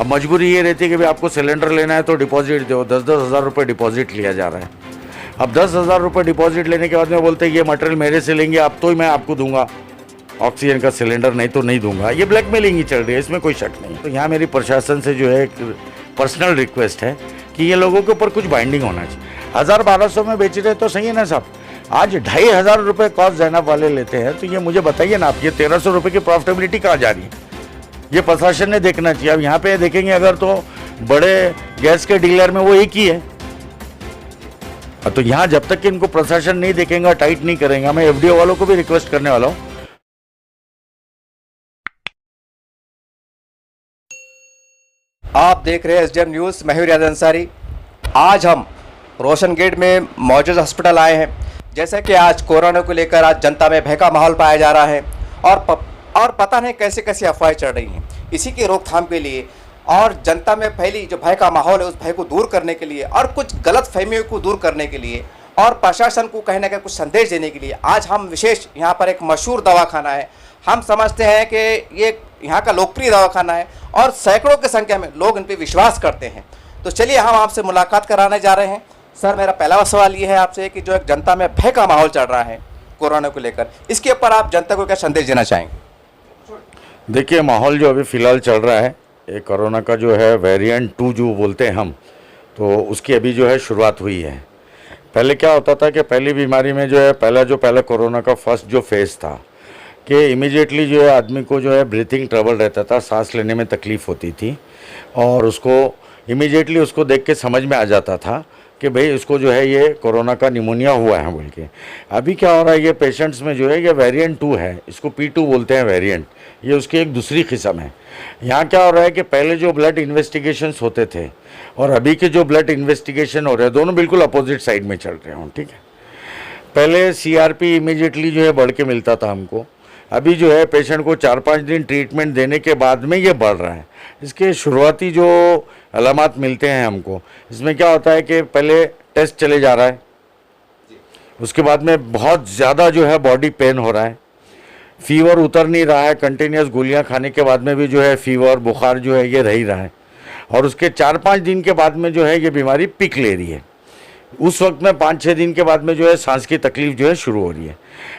अब मजबूरी ये रहती है कि भाई आपको सिलेंडर लेना है तो डिपॉजिट दो, 10-10 हज़ार रुपये डिपॉजिट लिया जा रहा है। अब 10,000 रुपये डिपॉजिट लेने के बाद में बोलते हैं ये मटेरियल मेरे से लेंगे अब तो ही मैं आपको दूंगा ऑक्सीजन का सिलेंडर, नहीं तो नहीं दूंगा। ये ब्लैकमेलिंग ही चल रही है, इसमें कोई शक नहीं। तो यहाँ मेरी प्रशासन से जो है एक पर्सनल रिक्वेस्ट है कि ये लोगों के ऊपर कुछ बाइंडिंग होना चाहिए। 1,000-1,200 में बेच रहे तो सही है ना साहब, आज 2,500 रुपये कॉस्ट ज़ैनब वाले लेते हैं, तो ये मुझे बताइए ना आप, ये 1,300 रुपये की प्रॉफिटेबिलिटी कहाँ जा रही है? ये प्रशासन ने देखना चाहिए। अब यहाँ पे देखेंगे अगर तो बड़े गैस के डीलर में वो एक ही है, तो यहाँ जब तक कि इनको प्रशासन नहीं देखेगा, टाइट नहीं करेगा, मैं एफडीओ वालों को भी रिक्वेस्ट करने वाला हूँ। आप देख रहे हैं एसडीएम न्यूज़, मैं हूं रियाज अंसारी। आज हम रोशन गेट में मौजूद हॉस्पिटल आए हैं। जैसे कि आज कोरोना को लेकर आज जनता में भय का माहौल पाया जा रहा है और पता नहीं कैसे कैसे अफवाहें चढ़ रही हैं। इसी की रोकथाम के लिए और जनता में फैली जो भय का माहौल है उस भय को दूर करने के लिए और कुछ गलत फहमियों को दूर करने के लिए और प्रशासन को कहीं ना कहीं कुछ संदेश देने के लिए आज हम विशेष यहाँ पर एक मशहूर दवाखाना है, हम समझते हैं कि ये यहाँ का लोकप्रिय दवाखाना है और सैकड़ों की संख्या में लोग इन पर विश्वास करते हैं। तो चलिए हम आपसे मुलाकात कराने जा रहे हैं। सर, मेरा पहला सवाल ये है आपसे कि जो एक जनता में भय का माहौल चल रहा है कोरोना को लेकर, इसके ऊपर आप जनता को क्या संदेश देना चाहेंगे? देखिए, माहौल जो अभी फ़िलहाल चल रहा है, ये कोरोना का जो है वेरिएंट 2 जो बोलते हैं हम, तो उसकी अभी जो है शुरुआत हुई है। पहले क्या होता था कि पहली बीमारी में जो है पहला कोरोना का फर्स्ट जो फेज़ था कि इमीडिएटली जो है आदमी को जो है ब्रीथिंग ट्रबल रहता था, सांस लेने में तकलीफ़ होती थी और उसको इमीडिएटली उसको देख के समझ में आ जाता था कि भाई इसको जो है ये कोरोना का निमोनिया हुआ है बोल के। अभी क्या हो रहा है, ये पेशेंट्स में जो है ये वेरिएंट 2 है, इसको P2 बोलते हैं वेरिएंट, ये उसकी एक दूसरी किस्म है। यहाँ क्या हो रहा है कि पहले जो ब्लड इन्वेस्टिगेशंस होते थे और अभी के जो ब्लड इन्वेस्टिगेशन हो रहे हैं दोनों बिल्कुल अपोजिट साइड में चल रहे हों, ठीक है। पहले CRP इमीडिएटली जो है बढ़ के मिलता था हमको, अभी जो है पेशेंट को 4-5 दिन ट्रीटमेंट देने के बाद में ये बढ़ रहा है। इसके शुरुआती जो अलामात मिलते हैं हमको, इसमें क्या होता है कि पहले टेस्ट चले जा रहा है, उसके बाद में बहुत ज़्यादा जो है बॉडी पेन हो रहा है, फीवर उतर नहीं रहा है, कंटिन्यूस गोलियां खाने के बाद में भी जो है फीवर बुखार जो है ये रह ही रहा है और उसके 4-5 दिन के बाद में जो है ये बीमारी पीक ले रही है। उस वक्त में 5-6 दिन के बाद में जो है सांस की तकलीफ़ जो है शुरू हो रही है।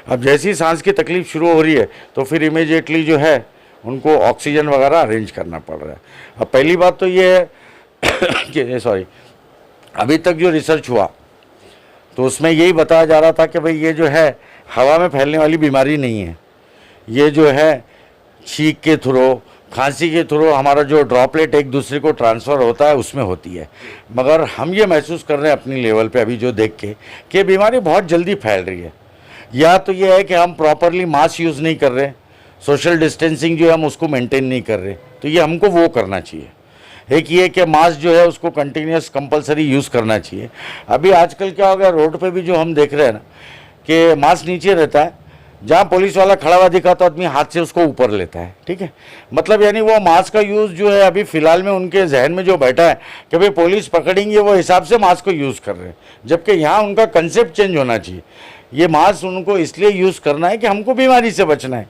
अब जैसी ही सांस की तकलीफ़ शुरू हो रही है तो फिर इमीडिएटली जो है उनको ऑक्सीजन वगैरह अरेंज करना पड़ रहा है। अब पहली बात तो ये है कि अभी तक जो रिसर्च हुआ तो उसमें यही बताया जा रहा था कि भाई ये जो है हवा में फैलने वाली बीमारी नहीं है, ये जो है छींक के थ्रू, खांसी के थ्रू हमारा जो ड्रॉपलेट एक दूसरे को ट्रांसफ़र होता है उसमें होती है। मगर हम ये महसूस कर रहे हैं अपनी लेवल पे अभी जो देख के कि बीमारी बहुत जल्दी फैल रही है। या तो ये है कि हम प्रॉपरली मास्क यूज़ नहीं कर रहे, सोशल डिस्टेंसिंग जो है हम उसको मेंटेन नहीं कर रहे, तो ये हमको वो करना चाहिए। एक ये कि मास्क जो है उसको कंटिन्यूस कंपलसरी यूज़ करना चाहिए। अभी आजकल क्या हो गया, रोड पे भी जो हम देख रहे हैं ना कि मास्क नीचे रहता है, जहाँ पुलिस वाला खड़ा हुआ दिखा तो आदमी हाथ से उसको ऊपर लेता है, ठीक है। मतलब यानी वो मास्क का यूज़ जो है अभी फ़िलहाल में उनके जहन में जो बैठा है कि भाई पुलिस पकड़ेंगे वो हिसाब से मास्क को यूज़ कर रहे हैं, जबकि यहाँ उनका कंसेप्ट चेंज होना चाहिए। ये मास्क उनको इसलिए यूज़ करना है कि हमको बीमारी से बचना है,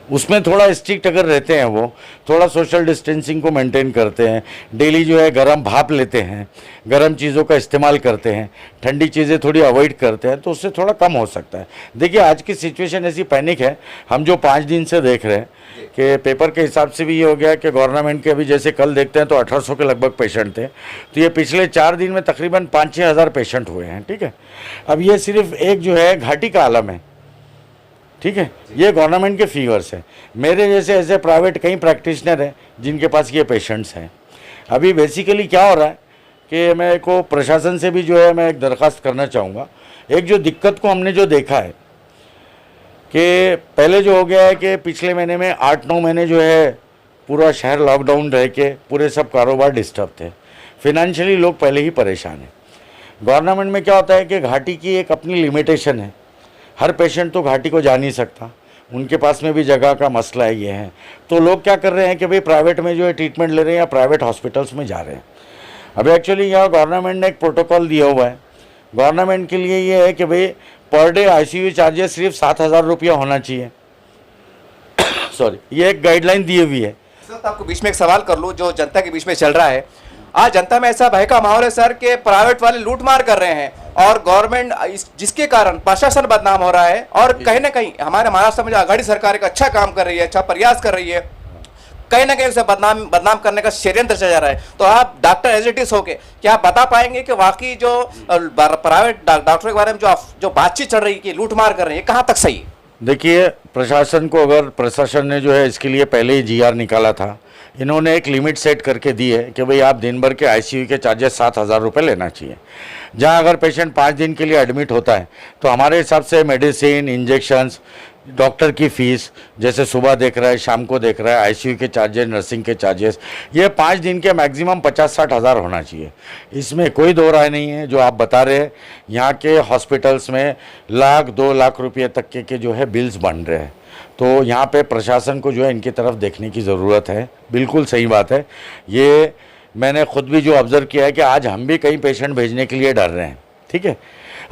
उसमें थोड़ा स्ट्रिक्ट अगर रहते हैं, वो थोड़ा सोशल डिस्टेंसिंग को मेंटेन करते हैं, डेली जो है गर्म भाप लेते हैं, गर्म चीज़ों का इस्तेमाल करते हैं, ठंडी चीज़ें थोड़ी अवॉइड करते हैं, तो उससे थोड़ा कम हो सकता है। देखिए आज की सिचुएशन ऐसी पैनिक है, हम जो 5 दिन से देख रहे हैं कि पेपर के हिसाब से भी ये हो गया कि गवर्नमेंट के अभी जैसे कल देखते हैं तो 1800 के लगभग पेशेंट थे, तो ये पिछले 4 दिन में तकरीबन 5-6 हज़ार पेशेंट हुए हैं, ठीक है। अब ये सिर्फ एक जो है घाटी का आलम है, ठीक है, ये गवर्नमेंट के फीवर्स है। मेरे जैसे ऐसे प्राइवेट कई प्रैक्टिशनर हैं जिनके पास ये पेशेंट्स हैं। अभी बेसिकली क्या हो रहा है कि मैं को प्रशासन से भी जो है मैं एक दरख्वास्त करना चाहूँगा। एक जो दिक्कत को हमने जो देखा है कि पहले जो हो गया है कि पिछले महीने में 8-9 महीने जो है पूरा शहर लॉकडाउन रह के पूरे सब कारोबार डिस्टर्ब थे, फिनेंशियली लोग पहले ही परेशान हैं। गवर्नमेंट में क्या होता है कि घाटी की एक अपनी लिमिटेशन है, हर पेशेंट तो घाटी को जा नहीं सकता, उनके पास में भी जगह का मसला है, ये है। तो लोग क्या कर रहे हैं कि भाई प्राइवेट में जो है ट्रीटमेंट ले रहे हैं या प्राइवेट हॉस्पिटल्स में जा रहे हैं। अभी एक्चुअली यहाँ गवर्नमेंट ने एक प्रोटोकॉल दिया हुआ है, गवर्नमेंट के लिए ये है कि भाई पर डे ICU चार्जेस सिर्फ 7,000 रुपया होना चाहिए सॉरी, ये एक गाइडलाइन दी हुई है। सर आपको बीच में एक सवाल कर लूं जो जनता के बीच में चल रहा है। आज जनता में ऐसा भय का माहौल है सर कि प्राइवेट वाले लूटमार कर रहे हैं और गवर्नमेंट जिसके कारण प्रशासन बदनाम हो रहा है और कहीं ना कहीं हमारे महाराष्ट्र में जो आघाड़ी सरकार एक अच्छा काम कर रही है, अच्छा प्रयास कर रही है, कहीं ना कहीं उसे बदनाम करने का षड्यंत्र चल जा रहा है। तो आप डॉक्टर एजिटिस होके क्या आप बता पाएंगे कि वाकई जो प्राइवेट डॉक्टरों के बारे में जो बातचीत चल रही है कि लूटमार कर रहे हैं, कहाँ तक सही है? देखिए, प्रशासन को, अगर प्रशासन ने जो है इसके लिए पहले ही जीआर निकाला था, इन्होंने एक लिमिट सेट करके दी है कि भाई आप दिन भर के आईसीयू के चार्जेस 7,000 रुपये लेना चाहिए। जहां अगर पेशेंट 5 दिन के लिए एडमिट होता है तो हमारे हिसाब से मेडिसिन, इंजेक्शंस, डॉक्टर की फ़ीस, जैसे सुबह देख रहा है, शाम को देख रहा है, आईसीयू के चार्जेस, नर्सिंग के चार्जेस, ये 5 दिन के मैक्सिमम 50-60 हज़ार होना चाहिए। इसमें कोई दो राय नहीं है। जो आप बता रहे हैं, यहाँ के हॉस्पिटल्स में 1-2 लाख रुपये तक के जो है बिल्स बन रहे हैं। तो यहाँ पे प्रशासन को जो है इनकी तरफ देखने की ज़रूरत है। बिल्कुल सही बात है। ये मैंने खुद भी जो ऑब्ज़र्व किया है कि आज हम भी कई पेशेंट भेजने के लिए डर रहे हैं। ठीक है।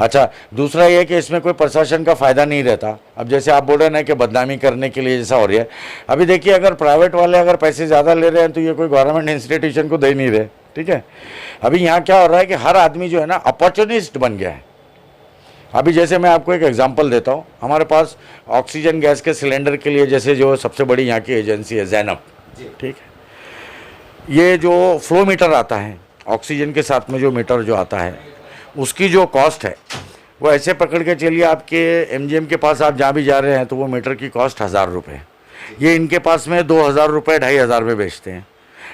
अच्छा, दूसरा ये है कि इसमें कोई प्रशासन का फ़ायदा नहीं रहता। अब जैसे आप बोल रहे हैं कि बदनामी करने के लिए जैसा हो रही है, अभी देखिए, अगर प्राइवेट वाले अगर पैसे ज़्यादा ले रहे हैं तो ये कोई गवर्नमेंट इंस्टीट्यूशन को दे नहीं रहे। ठीक है। अभी यहाँ क्या हो रहा है कि हर आदमी जो है ना अपॉर्चुनिस्ट बन गया है। अभी जैसे मैं आपको एक एग्जांपल देता हूँ, हमारे पास ऑक्सीजन गैस के सिलेंडर के लिए जैसे जो सबसे बड़ी यहाँ की एजेंसी है ज़ैनब, ठीक है, ये जो फ्लो मीटर आता है, ऑक्सीजन के साथ में जो मीटर जो आता है, उसकी जो कॉस्ट है वो ऐसे पकड़ के चलिए, आपके एमजीएम के पास आप जहाँ भी जा रहे हैं तो वो मीटर की कॉस्ट 1,000 रुपये, ये इनके पास में 2,000 रुपये, 2,500 में बेचते हैं।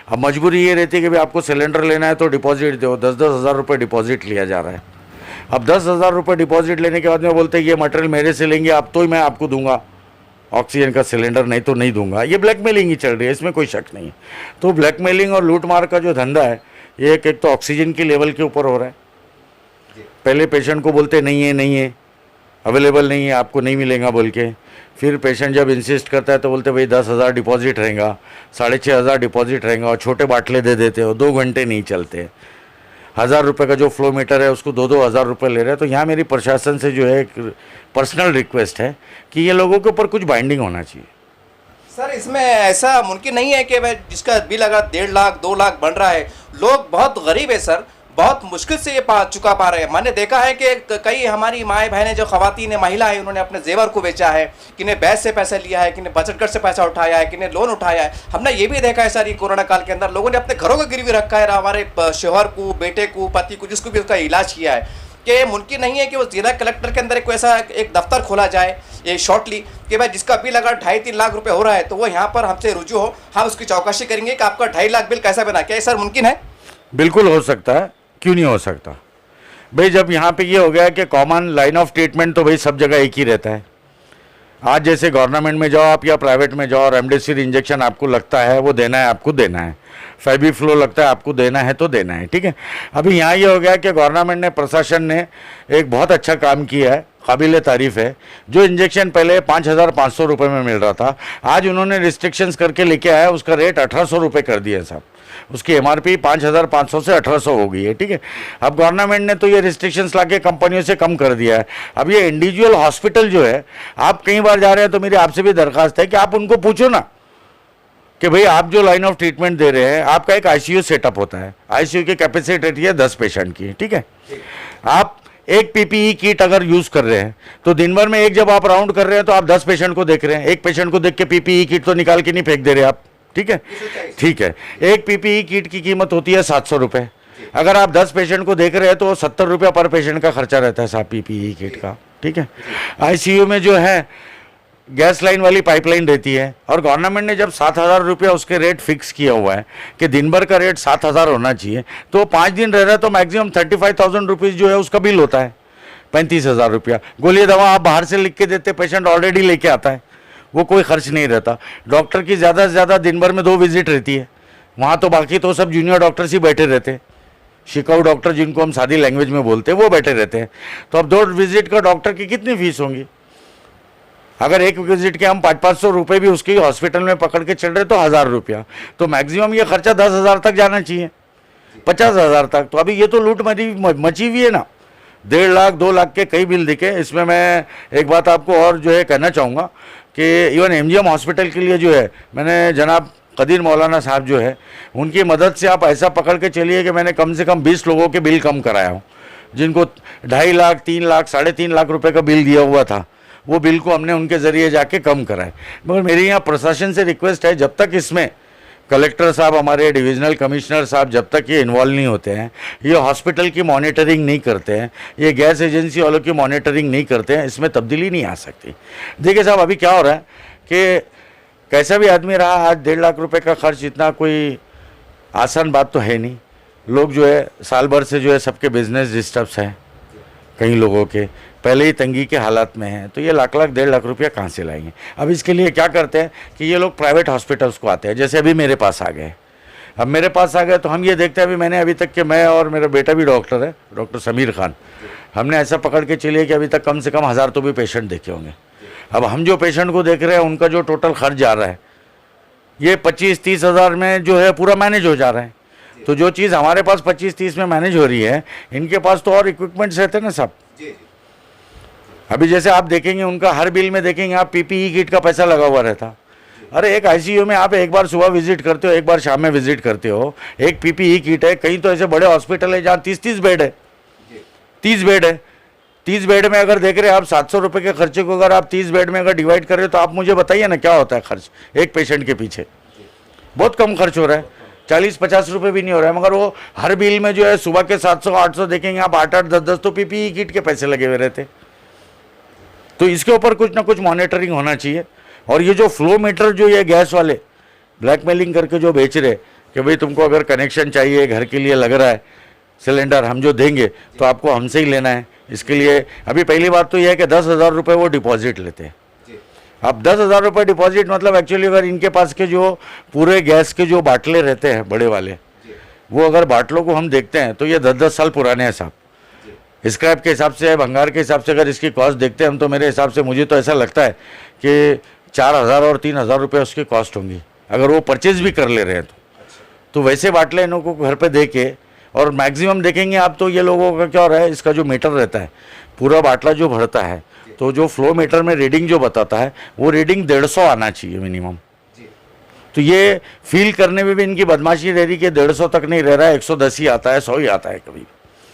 अब मजबूरी ये रहती है कि भाई आपको सिलेंडर लेना है तो डिपॉजिट दो, 10-10 हज़ार रुपये डिपॉजिट लिया जा रहा है। अब 10,000 रुपये डिपॉजिट लेने के बाद में बोलते हैं ये मटेरियल मेरे से लेंगे, अब तो ही मैं आपको दूंगा ऑक्सीजन का सिलेंडर, नहीं तो नहीं दूंगा। ये ब्लैकमेलिंग ही चल रही है, इसमें कोई शक नहीं है। तो ब्लैकमेलिंग और लूटमार का जो धंधा है, ये एक तो ऑक्सीजन की लेवल के ऊपर हो रहा है। पहले पेशेंट को बोलते नहीं है, अवेलेबल नहीं है, आपको नहीं मिलेगा बोल के। फिर पेशेंट जब इंसिस्ट करता है तो बोलते भाई 10,000 डिपॉजिट रहेगा, 6,500 डिपॉजिट रहेगा, और छोटे बाटले दे देते हो, 2 घंटे नहीं चलते। 1,000 रुपये का जो फ्लो मीटर है उसको 2-2 हज़ार रुपये ले रहे हैं। तो यहाँ मेरी प्रशासन से जो है एक पर्सनल रिक्वेस्ट है कि ये लोगों के ऊपर कुछ बाइंडिंग होना चाहिए। सर इसमें ऐसा मुमकिन नहीं है कि भाई जिसका बिल अगर 1.5 लाख 2 लाख बन रहा है, लोग बहुत गरीब है सर, बहुत मुश्किल से ये चुका पा रहे हैं। मैंने देखा है कि कई हमारी माएँ बहनें जो खवातीन है, महिला है, उन्होंने अपने जेवर को बेचा है, किन्हें बैच से पैसा लिया है, किन्हें बचत घर से पैसा उठाया है, किन्हें लोन उठाया है। हमने ये भी देखा है सर, ये कोरोना काल के अंदर लोगों ने अपने घरों को गिरवी रखा है, हमारे शोहर को, बेटे को, पति को, जिसको भी उसका इलाज किया है। कि मुमकिन नहीं है कि वो जिला कलेक्टर के अंदर कोई ऐसा एक दफ्तर खोला जाए ये शॉर्टली कि भाई जिसका बिल अगर 2.5-3 लाख रुपए हो रहा है तो वो यहाँ पर हमसे रुजू हो, हम उसकी चौकसी करेंगे कि आपका 2.5 लाख बिल कैसा बना। क्या ये सर मुमकिन है? बिल्कुल हो सकता है, क्यों नहीं हो सकता भाई। जब यहाँ पे ये हो गया कि कॉमन लाइन ऑफ ट्रीटमेंट तो भाई सब जगह एक ही रहता है। आज जैसे गवर्नमेंट में जाओ आप या प्राइवेट में जाओ, रेमडेसिविर इंजेक्शन आपको लगता है वो देना है, आपको देना है। फेबिफ्लो लगता है आपको देना है तो देना है। ठीक है। अभी यहाँ ये हो गया कि गवर्नमेंट ने, प्रशासन ने एक बहुत अच्छा काम किया है, काबिल तारीफ़ है। जो इंजेक्शन पहले 5,500 रुपये में मिल रहा था, आज उन्होंने रिस्ट्रिक्शंस करके लेके आया, उसका रेट 1,800 रुपये कर दिया साहब। उसकी एमआरपी 5,500 से 1,800 हो गई है। ठीक है। अब गवर्नमेंट ने तो ये रिस्ट्रिक्शंस लाके कंपनियों से कम कर दिया है। अब ये इंडिविजुअल हॉस्पिटल जो है, आप कई बार जा रहे हैं तो मेरी आपसे भी दरखास्त है कि आप उनको पूछो ना कि भाई आप जो लाइन ऑफ ट्रीटमेंट दे रहे हैं, आपका एक आईसीयू सेटअप होता है, आईसीयू की कैपेसिटी रहती है 10 पेशेंट की। ठीक है। आप एक पीपीई किट अगर यूज़ कर रहे हैं तो दिन भर में एक जब आप राउंड कर रहे हैं तो आप 10 पेशेंट को देख रहे हैं। एक पेशेंट को देख के पीपीई किट तो निकाल के नहीं फेंक दे रहे आप। ठीक है। ठीक है। एक पीपीई किट की कीमत होती है 700 रुपये। अगर आप 10 पेशेंट को देख रहे हैं तो 70 रुपये पर पेशेंट का खर्चा रहता है साहब पीपीई किट का। ठीक है। आईसीयू में जो है गैस लाइन वाली पाइपलाइन रहती है, और गवर्नमेंट ने जब 7,000 रुपया उसके रेट फिक्स किया हुआ है कि दिन भर का रेट 7,000 होना चाहिए, तो 5 दिन रह रहा है तो मैक्सिमम 35,000 रुपीज़ जो है उसका बिल होता है, 35,000 रुपया। गोली दवा आप बाहर से लिख के देते, पेशेंट ऑलरेडी लेके आता है, वो कोई खर्च नहीं रहता। डॉक्टर की ज़्यादा से ज़्यादा दिन भर में 2 विजिट रहती है वहाँ, तो बाकी तो सब जूनियर डॉक्टर्स ही बैठे रहते हैं, शिकाऊ डॉक्टर जिनको हम सादी लैंग्वेज में बोलते हैं वो बैठे रहते हैं। तो अब 2 विजिट का डॉक्टर की कितनी फीस होंगी? अगर एक विजिट के हम 500-500 रुपये भी उसकी हॉस्पिटल में पकड़ के चल रहे तो 1,000 रुपया, तो मैक्सिमम ये खर्चा 10,000 तक जाना चाहिए, 50,000 तक। तो अभी ये तो लूट मची हुई है ना। 1.5 लाख 2 लाख के कई बिल दिखे। इसमें मैं एक बात आपको और जो है कहना चाहूँगा कि इवन एमजीएम हॉस्पिटल के लिए जो है, मैंने जनाब कदीर मौलाना साहब जो है, उनकी मदद से आप ऐसा पकड़ के चलिए कि मैंने कम से कम 20 लोगों के बिल कम कराया हूँ, जिनको 2.5 लाख 3 लाख 3.5 लाख रुपए का बिल दिया हुआ था, वो बिल को हमने उनके ज़रिए जाके कम कराए। मगर मेरी यहाँ प्रशासन से रिक्वेस्ट है, जब तक इसमें कलेक्टर साहब, हमारे डिविजनल कमिश्नर साहब जब तक ये इन्वॉल्व नहीं होते हैं, ये हॉस्पिटल की मॉनिटरिंग नहीं करते हैं, ये गैस एजेंसी वालों की मॉनिटरिंग नहीं करते हैं, इसमें तब्दीली नहीं आ सकती। देखिए साहब, अभी क्या हो रहा है कि कैसा भी आदमी रहा, आज 1.5 लाख रुपए का खर्च इतना कोई आसान बात तो है नहीं। लोग जो है साल भर से जो है सबके बिजनेस डिस्टर्ब्स हैं, कई लोगों के पहले ही तंगी के हालात में हैं, तो ये लाख 1.5 लाख रुपया कहाँ से लाएंगे। अब इसके लिए क्या करते हैं कि ये लोग प्राइवेट हॉस्पिटल्स को आते हैं, जैसे अभी मेरे पास आ गए। अब मेरे पास आ गए तो हम ये देखते हैं, अभी मैंने अभी तक के, मैं और मेरा बेटा भी डॉक्टर है, डॉक्टर समीर खान, हमने ऐसा पकड़ के चलिए कि अभी तक कम से कम 1000 तो भी पेशेंट देखे होंगे। अब हम जो पेशेंट को देख रहे हैं उनका जो टोटल खर्च जा रहा है, ये 25-30 हज़ार में जो है पूरा मैनेज हो जा रहा है। तो जो चीज़ हमारे पास 25-30 में मैनेज हो रही है, इनके पास तो और इक्विपमेंट्स रहते हैं ना सब। अभी जैसे आप देखेंगे उनका हर बिल में देखेंगे आप पीपीई किट का पैसा लगा हुआ रहता। अरे एक आईसीयू में आप एक बार सुबह विजिट करते हो, एक बार शाम में विजिट करते हो, एक पीपीई किट है। कहीं तो ऐसे बड़े हॉस्पिटल है जहाँ 30-30 बेड है, 30 बेड है। 30 बेड में अगर देख रहे हैं आप 700 रुपये के खर्चे को अगर आप 30 बेड में अगर डिवाइड कर रहे हो, तो आप मुझे बताइए ना क्या होता है खर्च एक पेशेंट के पीछे। बहुत कम खर्च हो रहा है, 40-50 रुपये भी नहीं हो रहा है। मगर वो हर बिल में जो है सुबह के 700-800 देखेंगे आप, 8-8 10-10 तो पीपीई किट के पैसे लगे हुए रहते। तो इसके ऊपर कुछ ना कुछ मॉनिटरिंग होना चाहिए। और ये जो फ्लो मीटर जो ये गैस वाले ब्लैकमेलिंग करके जो बेच रहे कि भाई तुमको अगर कनेक्शन चाहिए घर के लिए लग रहा है सिलेंडर, हम जो देंगे तो आपको हमसे ही लेना है। इसके लिए अभी पहली बात तो यह है कि 10,000 रुपये वो डिपॉजिट लेते हैं। अब 10,000 रुपये डिपॉजिट मतलब एक्चुअली अगर इनके पास के जो पूरे गैस के जो बाटले रहते हैं बड़े वाले, वो अगर बाटलों को हम देखते हैं तो ये 10-10 साल पुराने हैं साहब। स्क्रैप के हिसाब से, भंगार के हिसाब से अगर इसकी कॉस्ट देखते हैं हम, तो मेरे हिसाब से मुझे तो ऐसा लगता है कि 4,000 और 3,000 रुपये उसकी कॉस्ट होंगी अगर वो परचेज भी कर ले रहे हैं तो वैसे बाटले इन लोगों को घर पे दे के, और मैक्सिमम देखेंगे आप तो ये लोगों का क्या हो रहा है, इसका जो मीटर रहता है पूरा बाटला जो भरता है, तो जो फ्लो मीटर में रीडिंग जो बताता है वो रीडिंग 150 आना चाहिए मिनिमम। तो ये फील करने में भी इनकी बदमाशी रह रही कि 150 तक नहीं रह रहा है, 110 ही आता है, 100 ही आता है कभी।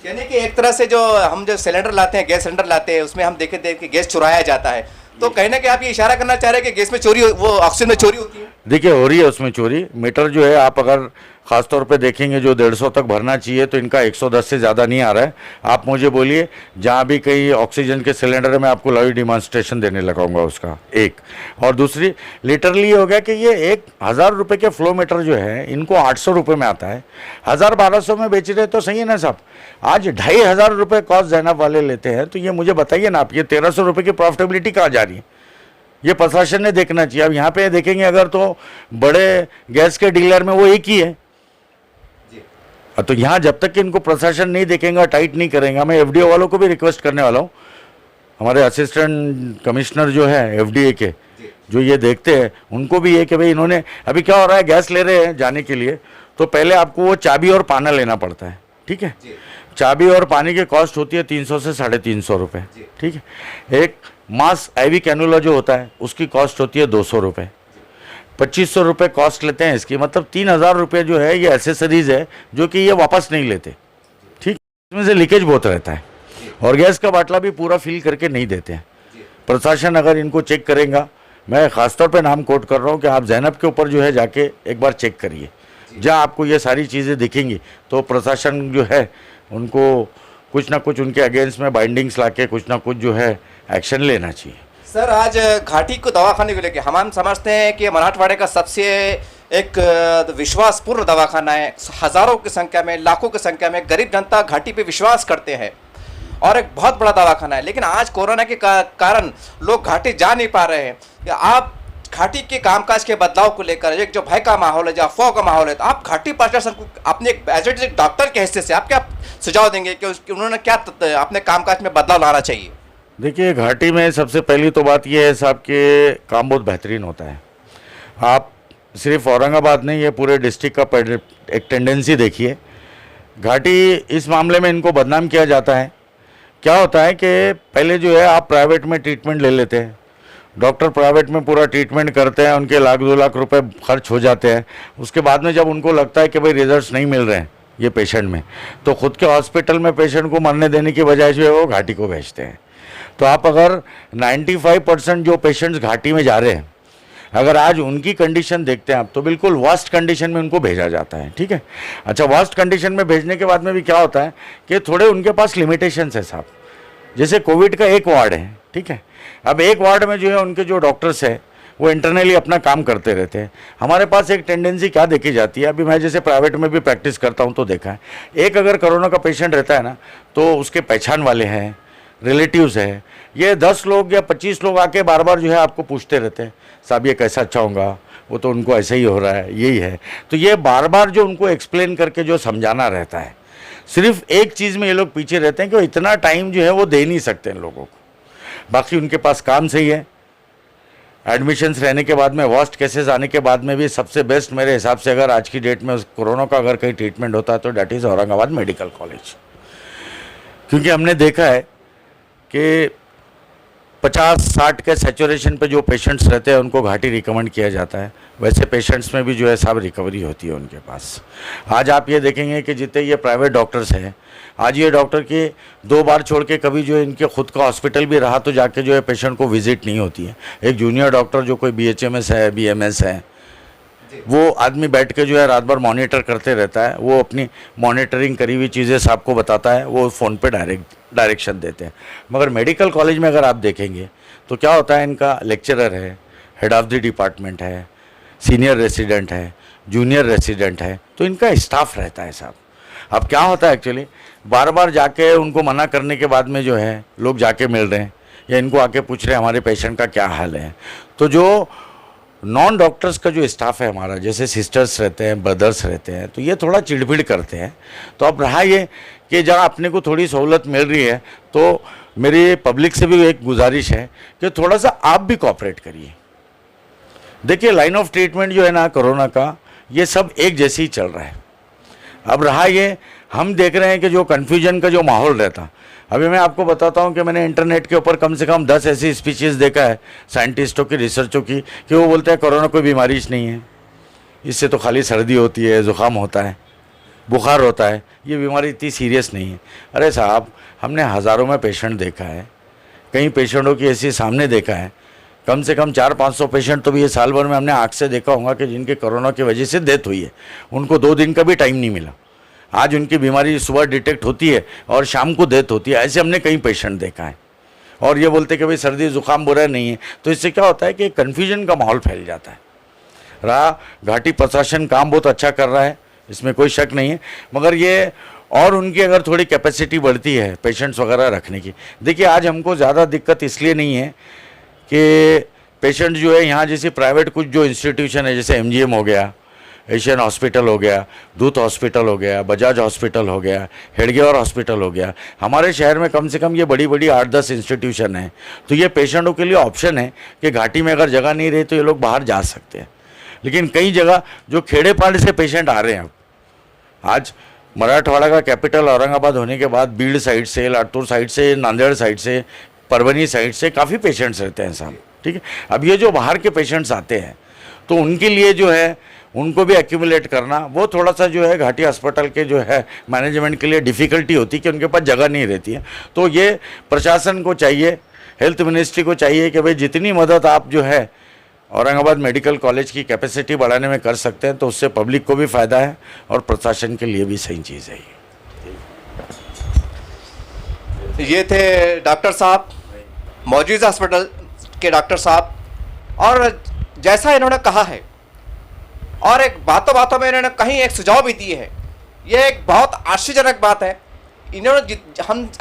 यानी कि एक तरह से जो हम जो सिलेंडर लाते हैं, गैस सिलेंडर लाते हैं, उसमें हम देखे कि गैस चुराया जाता है। तो कहीं ना कहीं आप ये इशारा करना चाह रहे हैं कि गैस में चोरी, वो ऑक्सीजन में चोरी होती है। देखिए हो रही है उसमें चोरी। मीटर जो है आप अगर ख़ास तौर पे देखेंगे जो 150 तक भरना चाहिए, तो इनका 110 से ज़्यादा नहीं आ रहा है। आप मुझे बोलिए, जहाँ भी कहीं ऑक्सीजन के सिलेंडर है मैं आपको लाइव डिमॉन्स्ट्रेशन देने लगाऊंगा उसका। एक और दूसरी लिटरली हो गया कि ये 1,000 रुपये के फ्लो मीटर जो है इनको 800 रुपये में आता है, 1,000-1,200 में बेच रहे तो सही है ना साहब। आज 2,500 रुपये कॉस्ट जैनब वाले लेते हैं, तो ये मुझे बताइए ना आप, ये 1,300 रुपये की प्रॉफिटेबिलिटी कहाँ जा रही है, ये प्रशासन ने देखना चाहिए। अब यहाँ पे देखेंगे अगर तो बड़े गैस के डीलर में वो एक ही है, तो यहाँ जब तक कि इनको प्रशासन नहीं देखेगा, टाइट नहीं करेगा, मैं एफडीओ वालों को भी रिक्वेस्ट करने वाला हूँ, हमारे असिस्टेंट कमिश्नर जो है एफडीए के, जो ये देखते हैं, उनको भी ये कि भाई इन्होंने अभी क्या हो रहा है, गैस ले रहे हैं जाने के लिए तो पहले आपको वो चाबी और पाना लेना पड़ता है, ठीक है। चाबी और पानी की कॉस्ट होती है 300 से 350 रुपये, ठीक है। एक मास आईवी कैनुला जो होता है उसकी कॉस्ट होती है 200 रुपये, 2,500 रुपये कॉस्ट लेते हैं इसकी, मतलब 3,000 रुपये जो है ये एसेसरीज है जो कि ये वापस नहीं लेते, ठीक। इसमें से लीकेज बहुत रहता है और गैस का बाटला भी पूरा फिल करके नहीं देते हैं। प्रशासन अगर इनको चेक करेगा, मैं ख़ासतौर पे नाम कोट कर रहा हूँ कि आप जैनब के ऊपर जो है जाके एक बार चेक करिए, जहाँ आपको ये सारी चीज़ें दिखेंगी तो प्रशासन जो है उनको कुछ ना कुछ उनके अगेंस्ट में बाइंडिंग्स लाके कुछ ना कुछ जो है एक्शन लेना चाहिए। सर, आज घाटी को दवाखाने को लेकर हम समझते हैं कि मराठवाड़े का सबसे एक विश्वासपूर्ण दवाखाना है। हज़ारों की संख्या में, लाखों की संख्या में गरीब जनता घाटी पे विश्वास करते हैं और एक बहुत बड़ा दवाखाना है। लेकिन आज कोरोना के कारण लोग घाटी जा नहीं पा रहे हैं। आप घाटी के कामकाज के बदलाव को लेकर, एक जो भय का माहौल है, जो अफवाह का माहौल है, तो आप घाटी प्रशासन को अपने एक डॉक्टर के हैसियत से आप क्या सुझाव देंगे कि उन्होंने क्या अपने कामकाज में बदलाव लाना चाहिए? देखिए, घाटी में सबसे पहली तो बात यह है साहब कि काम बहुत बेहतरीन होता है। आप सिर्फ औरंगाबाद नहीं, ये पूरे डिस्ट्रिक्ट का एक टेंडेंसी देखिए। घाटी इस मामले में इनको बदनाम किया जाता है। क्या होता है कि पहले जो है आप प्राइवेट में ट्रीटमेंट ले लेते हैं, डॉक्टर प्राइवेट में पूरा ट्रीटमेंट करते हैं, उनके लाख 2 लाख रुपए खर्च हो जाते हैं। उसके बाद में जब उनको लगता है कि भाई रिजल्ट्स नहीं मिल रहे हैं ये पेशेंट में, तो खुद के हॉस्पिटल में पेशेंट को मरने देने की बजाय जो है वो घाटी को भेजते हैं। तो आप अगर 95% जो पेशेंट्स घाटी में जा रहे हैं, अगर आज उनकी कंडीशन देखते हैं आप, तो बिल्कुल वर्स्ट कंडीशन में उनको भेजा जाता है। ठीक है, अच्छा, वर्स्ट कंडीशन में भेजने के बाद में भी क्या होता है कि थोड़े उनके पास लिमिटेशंस है साहब। जैसे कोविड का एक वार्ड है, ठीक है, अब एक वार्ड में जो है उनके जो डॉक्टर्स है वो इंटरनली अपना काम करते रहते हैं। हमारे पास एक टेंडेंसी क्या देखी जाती है, अभी मैं जैसे प्राइवेट में भी प्रैक्टिस करता हूँ तो देखा है, एक अगर कोरोना का पेशेंट रहता है ना, तो उसके पहचान वाले हैं, रिलेटिव्स हैं, ये 10 लोग या 25 लोग आके बार बार जो है आपको पूछते रहते हैं, साहब ये कैसा अच्छा होगा, वो तो उनको ऐसे ही हो रहा है, यही है। तो ये बार बार जो उनको एक्सप्लेन करके जो समझाना रहता है, सिर्फ एक चीज़ में ये लोग पीछे रहते हैं कि वो इतना टाइम जो है वो दे नहीं सकते इन लोगों को, बाकी उनके पास काम सही है। एडमिशन्स रहने के बाद में, वर्स्ट केसेस आने के बाद में भी सबसे बेस्ट मेरे हिसाब से अगर आज की डेट में कोरोना का अगर कहीं ट्रीटमेंट होता है तो that is Aurangabad medical college. क्योंकि हमने देखा है कि 50-60 के सैचुरेशन पे जो पेशेंट्स रहते हैं उनको घाटी रिकमेंड किया जाता है, वैसे पेशेंट्स में भी जो है साहब रिकवरी होती है उनके पास। आज आप ये देखेंगे कि जितने ये प्राइवेट डॉक्टर्स हैं, आज ये डॉक्टर के 2 बार छोड़ के कभी जो है इनके खुद का हॉस्पिटल भी रहा तो जाके जो है पेशेंट को विजिट नहीं होती है। एक जूनियर डॉक्टर जो कोई BHMS है, BMS है, वो आदमी बैठ के जो है रात भर मॉनिटर करते रहता है, वो अपनी मॉनिटरिंग करी हुई चीज़ें साहब को बताता है, वो फ़ोन पे डायरेक्शन देते हैं। मगर मेडिकल कॉलेज में अगर आप देखेंगे तो क्या होता है, इनका लेक्चरर है, हेड ऑफ़ द डिपार्टमेंट है, सीनियर रेसिडेंट है, जूनियर रेसिडेंट है, तो इनका स्टाफ रहता है साहब। अब क्या होता है एक्चुअली, बार बार जाके उनको मना करने के बाद में जो है लोग जाके मिल रहे हैं या इनको आके पूछ रहे हैं हमारे पेशेंट का क्या हाल है। तो जो नॉन डॉक्टर्स का जो स्टाफ है हमारा, जैसे सिस्टर्स रहते हैं, ब्रदर्स रहते हैं, तो ये थोड़ा चिड़भिड़ करते हैं। तो अब रहा ये कि जहाँ अपने को थोड़ी सहूलत मिल रही है, तो मेरी पब्लिक से भी एक गुजारिश है कि थोड़ा सा आप भी कोऑपरेट करिए। देखिए, लाइन ऑफ ट्रीटमेंट जो है ना कोरोना का, ये सब एक जैसे ही चल रहा है। अब रहा ये, हम देख रहे हैं कि जो कन्फ्यूजन का जो माहौल रहता, अभी मैं आपको बताता हूँ कि मैंने इंटरनेट के ऊपर कम से कम 10 ऐसी स्पीशीज़ देखा है साइंटिस्टों की, रिसर्चों की, कि वो बोलते हैं कोरोना कोई बीमारी नहीं है, इससे तो खाली सर्दी होती है, ज़ुकाम होता है, बुखार होता है, ये बीमारी इतनी सीरियस नहीं है। अरे साहब, हमने हज़ारों में पेशेंट देखा है, कई पेशेंटों की ऐसी सामने देखा है, कम से कम 400-500 पेशेंट तो भी ये साल भर में हमने आँख से देखा होगा कि जिनके कोरोना की वजह से डेथ हुई है, उनको 2 दिन का भी टाइम नहीं मिला। आज उनकी बीमारी सुबह डिटेक्ट होती है और शाम को डेथ होती है, ऐसे हमने कई पेशेंट देखा है। और ये बोलते कि भाई सर्दी ज़ुकाम बुरा नहीं है, तो इससे क्या होता है कि कन्फ्यूजन का माहौल फैल जाता है। रहा, घाटी प्रशासन काम बहुत अच्छा कर रहा है, इसमें कोई शक नहीं है, मगर ये और उनकी अगर थोड़ी कैपेसिटी बढ़ती है पेशेंट्स वगैरह रखने की। देखिए, आज हमको ज़्यादा दिक्कत इसलिए नहीं है कि पेशेंट जो है यहाँ जैसे प्राइवेट कुछ जो इंस्टीट्यूशन है, जैसे MGM हो गया, एशियन हॉस्पिटल हो गया, दूत हॉस्पिटल हो गया, बजाज हॉस्पिटल हो गया, हेडगेवार हॉस्पिटल हो गया, हमारे शहर में कम से कम ये बड़ी बड़ी 8-10 इंस्टीट्यूशन हैं। तो ये पेशेंटों के लिए ऑप्शन है कि घाटी में अगर जगह नहीं रही तो ये लोग बाहर जा सकते हैं। लेकिन कई जगह जो खेड़े-पाड़ से पेशेंट आ रहे हैं, आज मराठवाड़ा का कैपिटल औरंगाबाद होने के बाद बीड़ साइड से, लातूर साइड से, नांदेड़ साइड से, परभनी साइड से काफ़ी पेशेंट्स रहते हैं साहब। ठीक है, अब ये जो बाहर के पेशेंट्स आते हैं तो उनके लिए जो है उनको भी एक्यूमुलेट करना, वो थोड़ा सा जो है घाटी अस्पताल के जो है मैनेजमेंट के लिए डिफ़िकल्टी होती है कि उनके पास जगह नहीं रहती है। तो ये प्रशासन को चाहिए, हेल्थ मिनिस्ट्री को चाहिए कि भाई जितनी मदद आप जो है औरंगाबाद मेडिकल कॉलेज की कैपेसिटी बढ़ाने में कर सकते हैं, तो उससे पब्लिक को भी फ़ायदा है और प्रशासन के लिए भी सही चीज़ है। ये थे डॉक्टर साहब, मौजूदा हॉस्पिटल के डॉक्टर साहब, और जैसा इन्होंने कहा है और एक बातों बातों में इन्होंने कहीं एक सुझाव भी दिए है, ये एक बहुत आश्चर्यजनक बात है। इन्होंने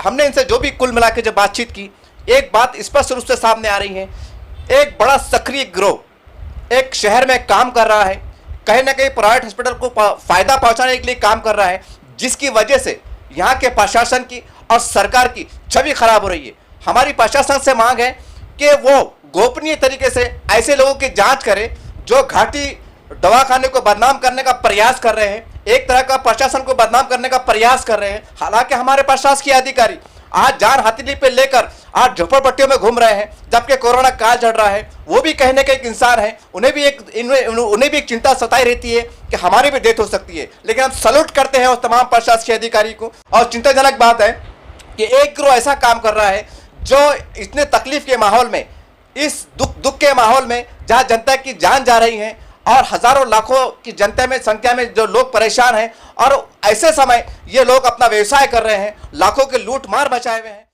हमने इनसे जो भी कुल मिला के जब बातचीत की, एक बात स्पष्ट रूप से सामने आ रही है, एक बड़ा सक्रिय गिरोह एक शहर में काम कर रहा है, कहीं ना कहीं प्राइवेट हॉस्पिटल को फायदा पहुंचाने के लिए काम कर रहा है, जिसकी वजह से यहाँ के प्रशासन की और सरकार की छवि खराब हो रही है। हमारी प्रशासन से मांग है कि वो गोपनीय तरीके से ऐसे लोगों की जांच करे जो घाटी दवाखाने को बदनाम करने का प्रयास कर रहे हैं, एक तरह का प्रशासन को बदनाम करने का प्रयास कर रहे हैं। हालांकि हमारे प्रशासकीय अधिकारी आज जान हथेली पे लेकर आज झोपड़पट्टियों में घूम रहे हैं, जबकि कोरोना काल चल रहा है। वो भी कहने के एक इंसान है, उन्हें भी एक चिंता सताई रहती है कि हमारी भी डेथ हो सकती है। लेकिन हम सल्यूट करते हैं उस तमाम प्रशासकीय अधिकारी को। और चिंताजनक बात है कि एक गिरोह ऐसा काम कर रहा है जो इतने तकलीफ के माहौल में, इस दुख के माहौल में, जहां जनता की जान जा रही है और हजारों लाखों की जनता में संख्या में जो लोग परेशान हैं, और ऐसे समय ये लोग अपना व्यवसाय कर रहे हैं, लाखों के लूट मार मचाए हुए हैं।